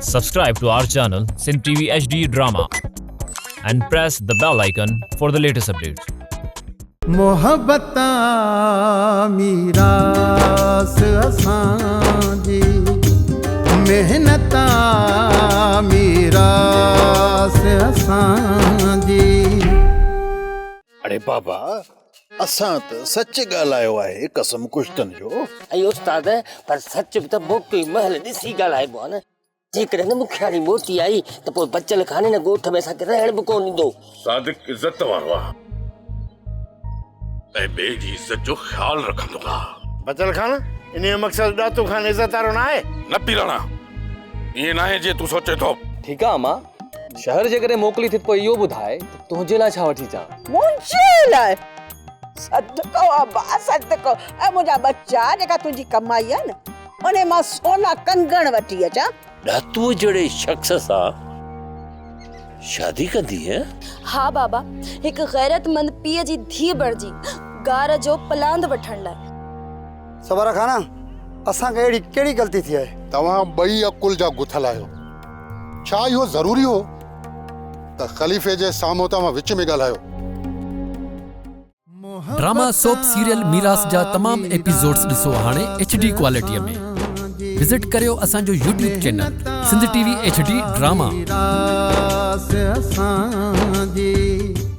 Subscribe to our channel Sindh TV HD Drama and press the bell icon for the latest updates. मोहब्बता मीरास असांजी मेहनता मीरास असांजी। अरे बाबा असां त सच ॻाल्हायो आहे कसम कुश्तन जो। अयो उस्ताद पर सच बि त मोटी महल ॾिसी ॻाल्हाइबो आहे न। जेकॾहिं न मुखियाणी मोटी आई त पोइ बचल खाने न ॻोठ में असांखे रहण बि कोन ईंदो। सादिक इज्जत वारो आहे ऐं ॿिए जी इज्जत जो ख़्यालु रखंदो आहे। बचल खान इन जो मक़सद ॾातो खान इज़त वारो न आहे। न पीराणा ईअं न आहे जीअं तूं सोचे थो। ठीकु आहे अम्मा, शहर जे करे मोकिली थी पोइ इहो ॿुधाए तुंहिंजे लाइ छा वठी अचां? मुंहिंजे लाइ सदको अब्बा सदको। ऐं मुंहिंजा बच्चा जेका तुंहिंजी कमाई आहे न उन मां सोना कंगण वठी अचां। ॾातू जहिड़े शख़्स सां शादी कंदी है? हाँ बाबा, एक गैरतमंद पीअ जी धीअ बणिजी गार जो पलांद वठण लाइ। सबरा खाना असांखे अहिड़ी कहिड़ी ग़लती थी आहे? तव्हां ॿई अकुल जा गुथल आहियो। छा इहो ज़रूरी हो त ख़लीफ़े जे साम्हूं तव्हां विच में ॻाल्हायो? ड्रामा सोप सीरियल मीरास जा तमाम एपिसोड्स ॾिसो हाणे HD क्वालिटीअ में। विजिट करियो असांजो YouTube channel Sindh TV HD drama.